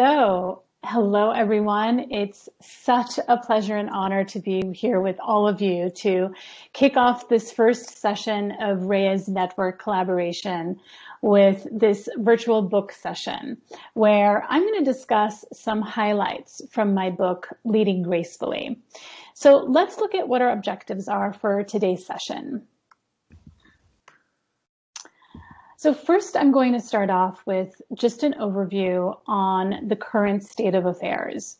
Hello everyone. It's such a pleasure and honor to be here with all of you to kick off this first session of Rhea's network collaboration with this virtual book session, where I'm going to discuss some highlights from my book, Leading Gracefully. So let's look at what our objectives are for today's session. So first, I'm going to start off with just an overview on the current state of affairs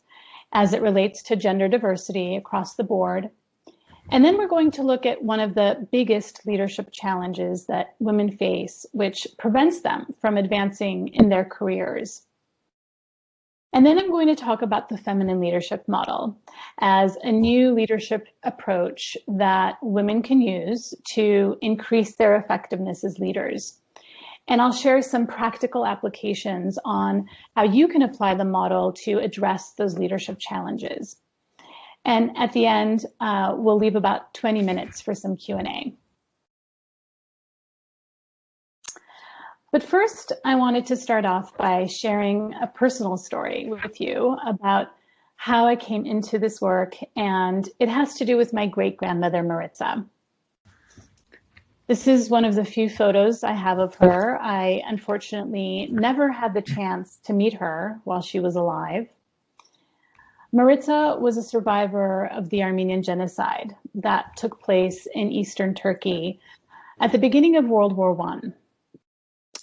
as it relates to gender diversity across the board. And then we're going to look at one of the biggest leadership challenges that women face, which prevents them from advancing in their careers. And then I'm going to talk about the feminine leadership model as a new leadership approach that women can use to increase their effectiveness as leaders. And I'll share some practical applications on how you can apply the model to address those leadership challenges. And at the end, we'll leave about 20 minutes for some Q&A. But first, I wanted to start off by sharing a personal story with you about how I came into this work, and it has to do with my great-grandmother, Maritza. This is one of the few photos I have of her. I unfortunately never had the chance to meet her while she was alive. Maritza was a survivor of the Armenian genocide that took place in eastern Turkey at the beginning of World War I.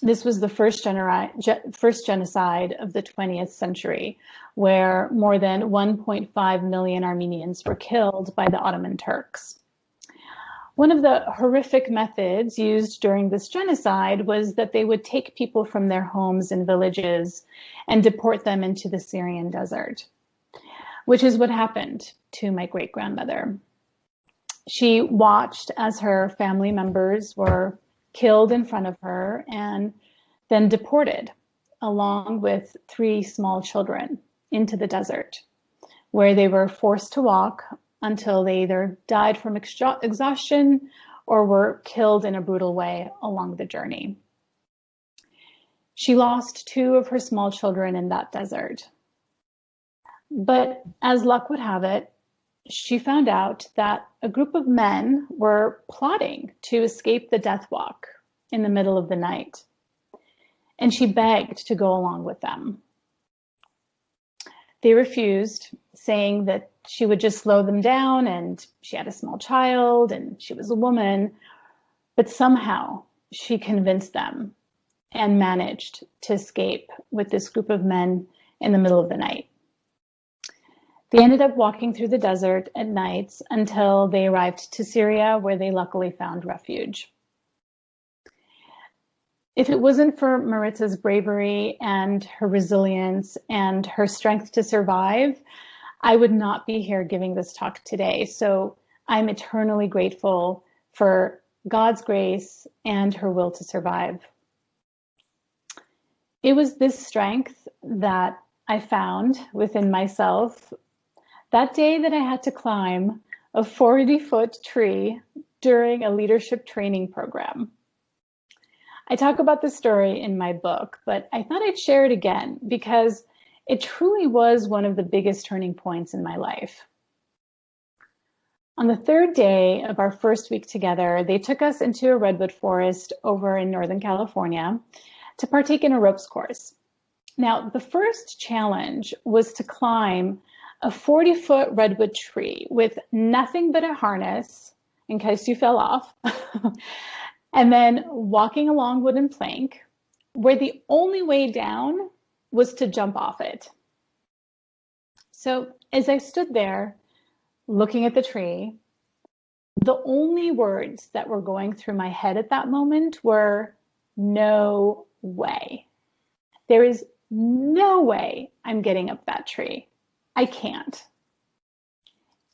This was the first genocide of the 20th century, where more than 1.5 million Armenians were killed by the Ottoman Turks. One of the horrific methods used during this genocide was that they would take people from their homes and villages and deport them into the Syrian desert, which is what happened to my great-grandmother. She watched as her family members were killed in front of her and then deported, along with 3 small children, into the desert, where they were forced to walk until they either died from exhaustion or were killed in a brutal way along the journey. She lost 2 of her small children in that desert. But as luck would have it, she found out that a group of men were plotting to escape the death walk in the middle of the night. And she begged to go along with them. They refused, saying that she would just slow them down, and she had a small child and she was a woman, but somehow she convinced them and managed to escape with this group of men in the middle of the night. They ended up walking through the desert at night until they arrived to Syria, where they luckily found refuge. If it wasn't for Maritza's bravery and her resilience and her strength to survive, I would not be here giving this talk today. So I'm eternally grateful for God's grace and her will to survive. It was this strength that I found within myself that day that I had to climb a 40-foot tree during a leadership training program. I talk about the story in my book, but I thought I'd share it again because it truly was one of the biggest turning points in my life. On the 3rd day of our first week together, they took us into a redwood forest over in Northern California to partake in a ropes course. Now, the first challenge was to climb a 40-foot redwood tree with nothing but a harness in case you fell off, and then walking along wooden plank, where the only way down was to jump off it. So as I stood there looking at the tree, the only words that were going through my head at that moment were, no way. There is no way I'm getting up that tree. I can't.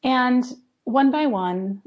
And one by one,